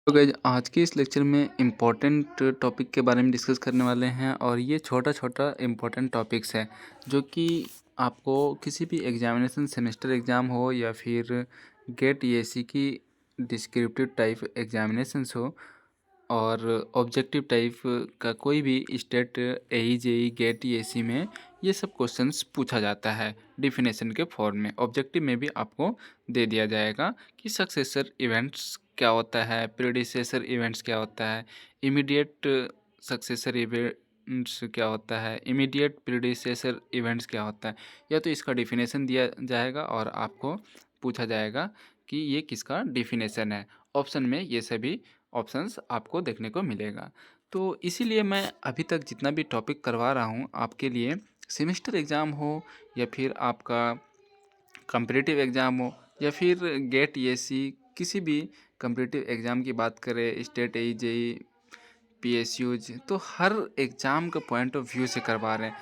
तो गाइज आज के इस लेक्चर में इम्पोर्टेंट टॉपिक के बारे में डिस्कस करने वाले हैं और ये छोटा छोटा इम्पोर्टेंट टॉपिक्स है जो कि आपको किसी भी एग्जामिनेशन सेमेस्टर एग्ज़ाम हो या फिर गेट ईएसी की डिस्क्रिप्टिव टाइप एग्जामिनेशंस हो और ऑब्जेक्टिव टाइप का कोई भी स्टेट एई जेई गेट ईएसी में ये सब क्वेश्चंस पूछा जाता है डिफिनेशन के फॉर्म में। ऑब्जेक्टिव में भी आपको दे दिया जाएगा कि सक्सेसर इवेंट्स क्या होता है, प्रीडिसेसर इवेंट्स क्या होता है, इमीडिएट सक्सेसर इवेंट्स क्या होता है, इमीडिएट प्रीडिसेसर इवेंट्स क्या होता है। या तो इसका डिफिनेशन दिया जाएगा और आपको पूछा जाएगा कि ये किसका डिफिनेशन है। ऑप्शन में ये सभी ऑप्शंस आपको देखने को मिलेगा। तो इसीलिए मैं अभी तक जितना भी टॉपिक करवा रहा हूँ आपके लिए, सेमेस्टर एग्ज़ाम हो या फिर आपका कॉम्पिटिटिव एग्ज़ाम हो या फिर गेट ईएसी किसी भी कॉम्पिटिटिव एग्ज़ाम की बात करें, स्टेट एई जेई पीएसयूज, तो हर एग्ज़ाम का पॉइंट ऑफ व्यू से करवा रहे हैं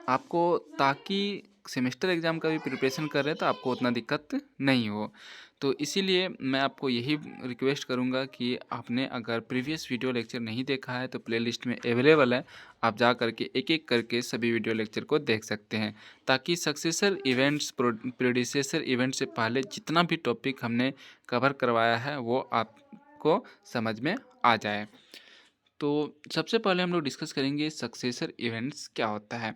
आपको, ताकि सेमेस्टर एग्ज़ाम का भी प्रिपरेशन कर रहे हैं तो आपको उतना दिक्कत नहीं हो। तो इसीलिए मैं आपको यही रिक्वेस्ट करूंगा कि आपने अगर प्रीवियस वीडियो लेक्चर नहीं देखा है तो प्लेलिस्ट में अवेलेबल है, आप जा करके एक एक करके सभी वीडियो लेक्चर को देख सकते हैं, ताकि सक्सेसर इवेंट्स प्रेडिसेसर इवेंट से पहले जितना भी टॉपिक हमने कवर करवाया है वो आपको समझ में आ जाए। तो सबसे पहले हम लोग डिस्कस करेंगे सक्सेसर इवेंट्स क्या होता है।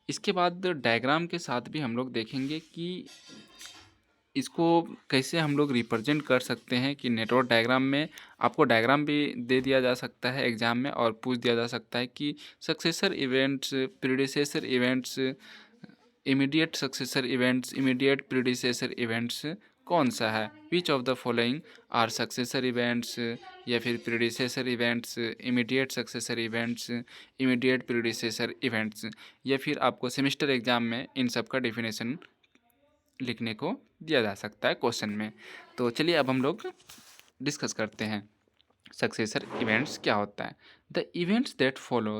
इसके बाद डायग्राम के साथ भी हम लोग देखेंगे कि इसको कैसे हम लोग रिप्रेजेंट कर सकते हैं, कि नेटवर्क डायग्राम में आपको डायग्राम भी दे दिया जा सकता है एग्ज़ाम में और पूछ दिया जा सकता है कि successor events, predecessor events, immediate successor events, immediate predecessor events कौन सा है, which of the following are successor events, या फिर predecessor events, immediate successor events, immediate predecessor events, या फिर आपको सेमेस्टर एग्ज़ाम में इन सब का डेफिनेशन लिखने को दिया जा सकता है क्वेश्चन में। तो चलिए अब हम लोग डिस्कस करते हैं सक्सेसर इवेंट्स क्या होता है। The events that follow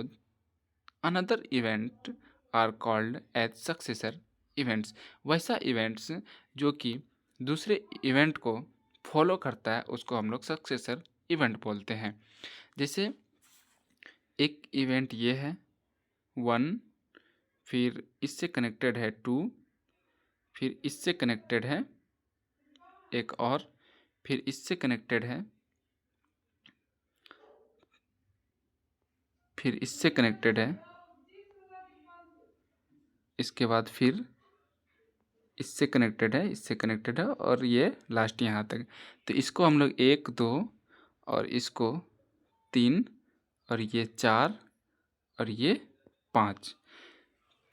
another event are called as successor events. वैसा इवेंट्स जो कि दूसरे इवेंट को फॉलो करता है उसको हम लोग सक्सेसर इवेंट बोलते हैं। जैसे एक इवेंट ये है 1, फिर इससे कनेक्टेड है 2, फिर इससे कनेक्टेड है एक और, फिर इससे कनेक्टेड है, फिर इससे कनेक्टेड है, इसके बाद फिर इससे कनेक्टेड है, इससे कनेक्टेड है और ये लास्ट यहाँ तक। तो इसको हम लोग 1 2 और इसको 3 और ये 4 और ये 5।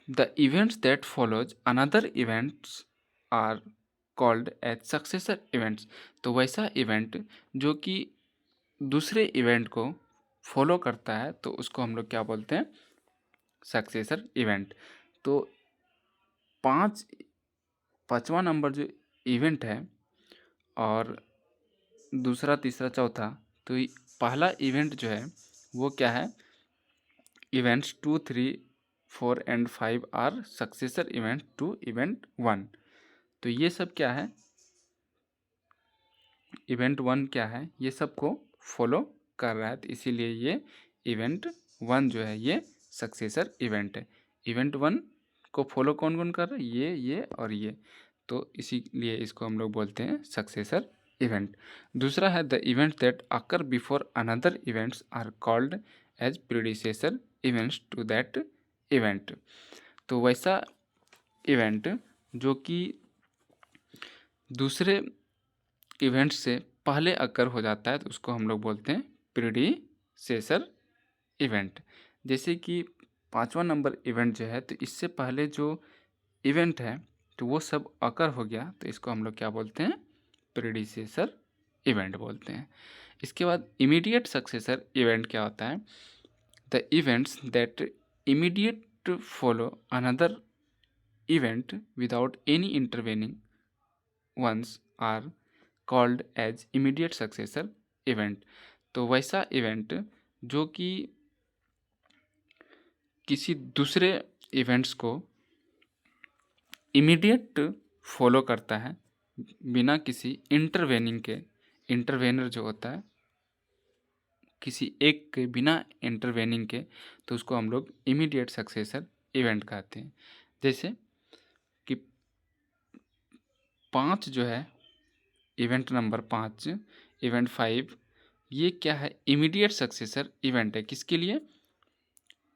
The events that follows another events are called as successor events. तो वैसा इवेंट जो कि दूसरे इवेंट को फॉलो करता है तो उसको हम लोग क्या बोलते हैं, सक्सेसर इवेंट। तो पाँचवा नंबर जो इवेंट है और दूसरा तीसरा चौथा, तो पहला इवेंट जो है वो क्या है, events 2 3 4 and 5 are successor event to event 1। तो ये सब क्या है, इवेंट 1 क्या है, ये सब को फॉलो कर रहा है, तो इसीलिए ये इवेंट 1 जो है ये सक्सेसर इवेंट है। इवेंट 1 को फॉलो कौन कौन कर रहा है, ये और ये, तो इसीलिए इसको हम लोग बोलते हैं सक्सेसर इवेंट। दूसरा है the event that occur before another events are called as predecessor events to that event. तो वैसा इवेंट जो कि दूसरे इवेंट से पहले अकर हो जाता है तो उसको हम लोग बोलते हैं प्रीडिसेसर इवेंट। जैसे कि 5वां नंबर इवेंट जो है तो इससे पहले जो इवेंट है तो वो सब अकर हो गया, तो इसको हम लोग क्या बोलते हैं, प्रीडिसेसर इवेंट बोलते हैं। इसके बाद इमीडिएट सक्सेसर इवेंट क्या होता है, the events that immediate follow another event without any intervening ones are called as immediate successor event. तो वैसा इवेंट जो कि किसी दूसरे इवेंट्स को इमीडिएट फॉलो करता है बिना किसी इंटरवेनिंग के, इंटरवेनर जो होता है किसी एक के बिना इंटरवेनिंग के, तो उसको हम लोग इमीडिएट सक्सेसर इवेंट कहते हैं। जैसे कि 5 जो है, इवेंट नंबर 5, इवेंट 5, ये क्या है, इमीडिएट सक्सेसर इवेंट है। किसके लिए?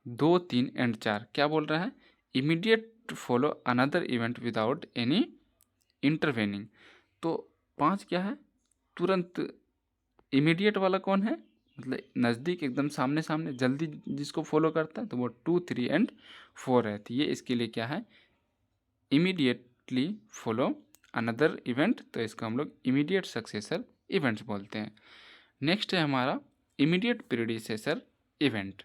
2, 3 एंड 4 क्या बोल रहा है? Immediate follow another event without any intervening. तो 5 क्या है? तुरंत। इमीडिएट वाला कौन है? मतलब नज़दीक, एकदम सामने सामने, जल्दी जिसको फॉलो करता है, तो वो 2, 3 एंड 4 है। तो ये इसके लिए क्या है? इमीडिएटली फॉलो अनदर इवेंट, तो इसको हम लोग इमीडिएट सक्सेसर इवेंट्स बोलते हैं। नेक्स्ट है हमारा इमीडिएट प्रीडिसेसर इवेंट।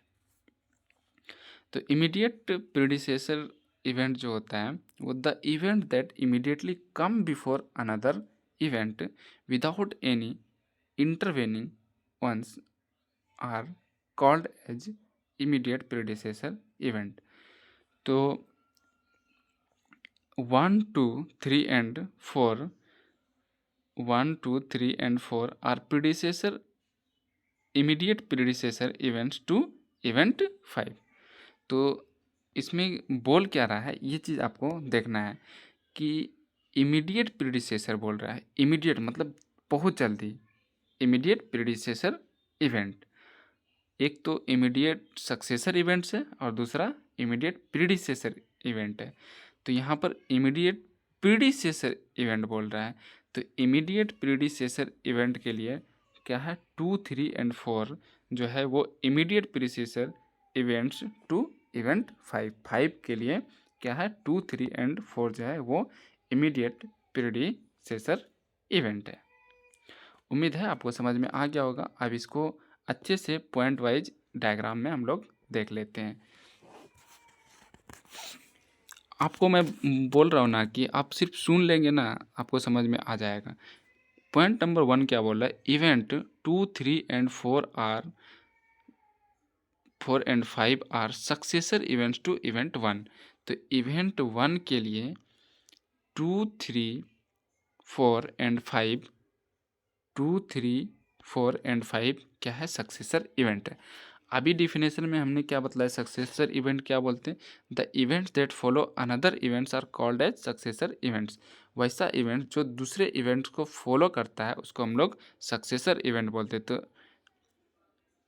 तो इमीडिएट प्रीडिसेसर इवेंट जो होता है वो the event that immediately come before another event without any intervening ones are called as immediate predecessor event. तो 1, 2, 3 and 4, 1, 2, 3 and 4 are predecessor, immediate predecessor events to event 5। तो इसमें बोल क्या रहा है, ये चीज़ आपको देखना है कि इमीडिएट प्रीडिसेसर बोल रहा है। इमीडिएट मतलब बहुत जल्दी, इमीडिएट प्रीडिसेसर इवेंट। एक तो इमीडिएट सक्सेसर इवेंट्स है और दूसरा इमीडिएट प्रीडिसेसर इवेंट है। तो यहाँ पर इमीडिएट प्रीडिसेसर इवेंट बोल रहा है। तो इमीडिएट प्रीडिसेसर इवेंट के लिए क्या है, 2, 3 एंड 4 जो है वो immediate predecessor events to event 5 के लिए क्या है, 2, 3 एंड 4 जो है वो इमीडिएट प्रीडिसेसर इवेंट है। उम्मीद है आपको समझ में आ गया होगा। अब इसको अच्छे से पॉइंट वाइज डायग्राम में हम लोग देख लेते हैं। आपको मैं बोल रहा हूँ ना कि आप सिर्फ सुन लेंगे ना, आपको समझ में आ जाएगा। पॉइंट नंबर 1 क्या बोल रहा है, event 2, 3 and 4 and 5 are successor events to event 1। तो इवेंट 1 के लिए 2, 3, 4 एंड 5, 2, 3, 4 एंड 5 क्या है, सक्सेसर इवेंट है। अभी डिफिनेशन में हमने क्या बताया, सक्सेसर इवेंट क्या बोलते हैं, the events that follow another events are called as successor events. वैसा इवेंट जो दूसरे इवेंट्स को फॉलो करता है उसको हम लोग सक्सेसर इवेंट बोलते हैं। तो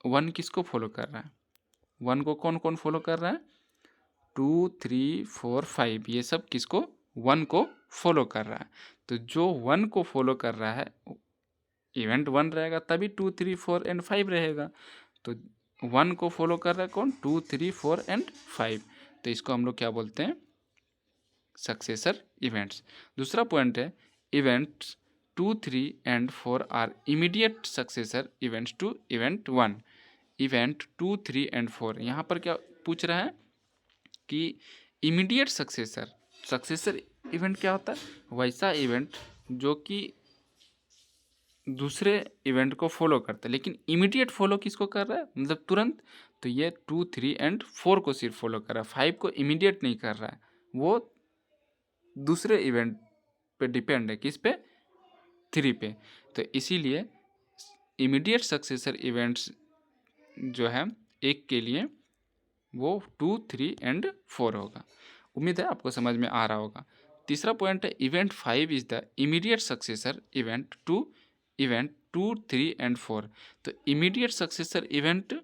1 किसको फॉलो कर रहा है? 1 को कौन कौन फॉलो कर रहा है? 2, 3, 4, 5 ये सब किसको? 1 को फॉलो कर रहा है। तो जो 1 को फॉलो कर रहा है इवेंट 1 रहेगा, तभी 2, 3, 4 एंड 5 रहेगा। तो 1 को फॉलो कर रहा है कौन? 2, 3, 4 एंड 5। तो इसको हम लोग क्या बोलते हैं? Successor events. दूसरा पॉइंट है events 2, 3 and 4 are immediate successor events to event 1। Event 2, 3 and 4 यहाँ पर क्या पूछ रहा है कि इमीडिएट सक्सेसर इवेंट क्या होता है? वैसा इवेंट जो कि दूसरे इवेंट को फॉलो करता है, लेकिन इमीडिएट फॉलो किसको कर रहा है, मतलब तुरंत। तो ये 2, 3 एंड 4 को सिर्फ फॉलो कर रहा है, 5 को इमीडिएट नहीं कर रहा है। वो दूसरे इवेंट पे डिपेंड है, किस पे? 3 पे। तो इसीलिए इमीडिएट सक्सेसर इवेंट्स जो है एक के लिए वो 2, 3 एंड 4 होगा। उम्मीद है आपको समझ में आ रहा होगा। तीसरा पॉइंट है event 5 is the immediate successor event to event 2, 3 and 4। तो इमीडिएट सक्सेसर इवेंट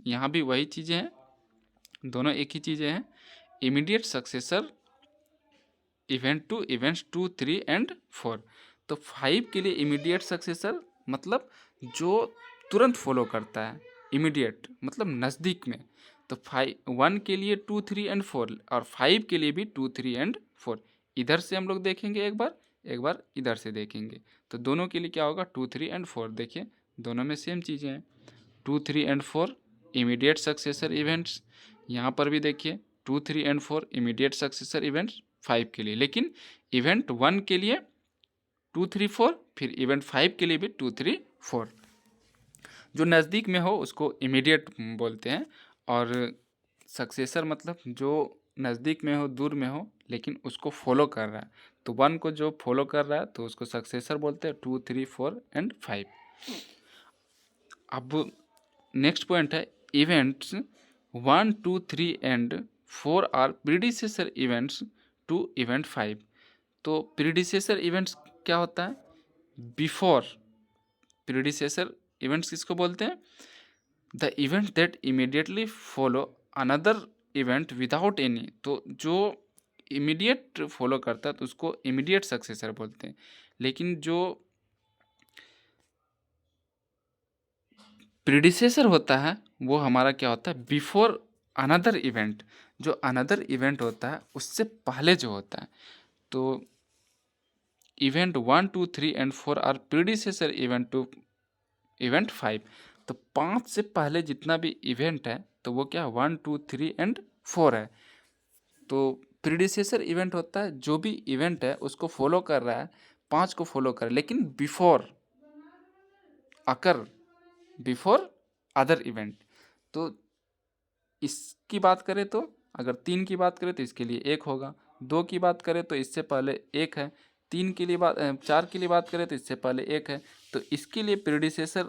यहाँ भी वही चीज़ें हैं, दोनों एक ही चीज़ें हैं। Immediate successor event to events 2, 3 and 4। तो 5 के लिए इमीडिएट सक्सेसर मतलब जो तुरंत फॉलो करता है, इमीडिएट मतलब नज़दीक में। तो 1 के लिए 2, 3 एंड 4 और 5 के लिए भी 2, 3 एंड 4। इधर से हम लोग देखेंगे एक बार इधर से देखेंगे, तो दोनों के लिए क्या होगा, 2, 3 एंड 4। देखिए दोनों में सेम चीज़ें हैं, 2, 3 एंड 4 इमीडिएट सक्सेसर इवेंट्स। यहाँ पर भी देखिए 2, 3 एंड 4 इमीडिएट सक्सेसर इवेंट्स 5 के लिए, लेकिन इवेंट 1 के लिए 2, 3, 4, फिर इवेंट 5 के लिए भी 2, 3, 4। जो नज़दीक में हो उसको इमीडिएट बोलते हैं, और सक्सेसर मतलब जो नज़दीक में हो, दूर में हो, लेकिन उसको फॉलो कर रहा है। तो 1 को जो फॉलो कर रहा है तो उसको सक्सेसर बोलते हैं, 2, 3, 4 एंड 5। अब नेक्स्ट पॉइंट है events 1, 2, 3 and 4 are predecessor events to event 5। तो प्रीडिसेसर इवेंट्स क्या होता है? बिफोर। प्रीडिसेसर इवेंट्स किसको बोलते हैं? The event that immediately follow another event without any. तो जो इमीडिएट फॉलो करता है तो उसको इमीडिएट सक्सेसर बोलते हैं। लेकिन जो प्रीडिसेसर होता है वो हमारा क्या होता है? Before another event. जो अनदर इवेंट होता है उससे पहले जो होता है। तो event 1, 2, 3 and 4 are predecessor event to event 5। तो 5 से पहले जितना भी इवेंट है तो वो क्या 1, 2, 3 एंड 4 है। तो प्रीडिसेसर इवेंट होता है जो भी इवेंट है उसको फॉलो कर रहा है, 5 को फॉलो कर, लेकिन बिफोर अकर बिफोर अदर इवेंट। तो इसकी बात करें तो अगर 3 की बात करें तो इसके लिए 1 होगा, 2 की बात करें तो इससे पहले 1 है, 4 के लिए बात करें तो इससे पहले 1 है। तो इसके लिए प्रीडिसेसर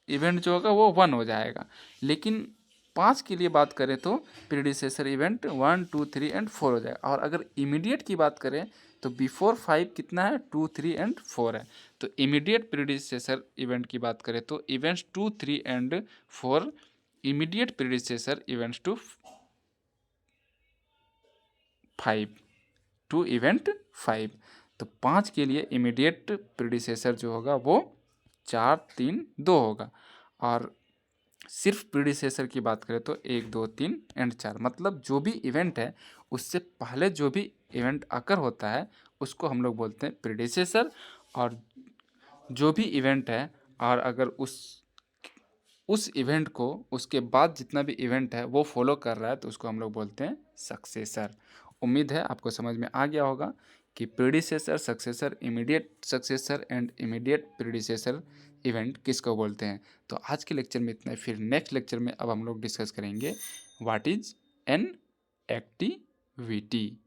इवेंट जो होगा वो 1 हो जाएगा। लेकिन 5 के लिए बात करें तो प्रीडिसेसर इवेंट 1, 2, 3 एंड 4 हो जाएगा। और अगर इमीडिएट की बात करें तो बिफोर 5 कितना है? 2, 3 एंड 4 है। तो इमीडिएट प्रीडिसेसर इवेंट की बात करें तो events 2, 3 and 4 immediate predecessor events to 5 to event 5। तो 5 के लिए इमीडिएट प्रीडिसेसर जो होगा वो 4, 3, 2 होगा। और सिर्फ प्रीडिसेसर की बात करें तो 1, 2, 3 एंड 4। मतलब जो भी इवेंट है उससे पहले जो भी इवेंट अकर होता है उसको हम लोग बोलते हैं प्रीडिसेसर। और जो भी इवेंट है और अगर उस इवेंट को उसके बाद जितना भी इवेंट है वो फॉलो कर रहा है तो उसको हम लोग बोलते हैं सक्सेसर। उम्मीद है आपको समझ में आ गया होगा कि predecessor, successor, immediate successor and immediate predecessor event किसको बोलते हैं। तो आज के लेक्चर में इतना ही। फिर नेक्स्ट लेक्चर में अब हम लोग डिस्कस करेंगे व्हाट इज एन एक्टिविटी।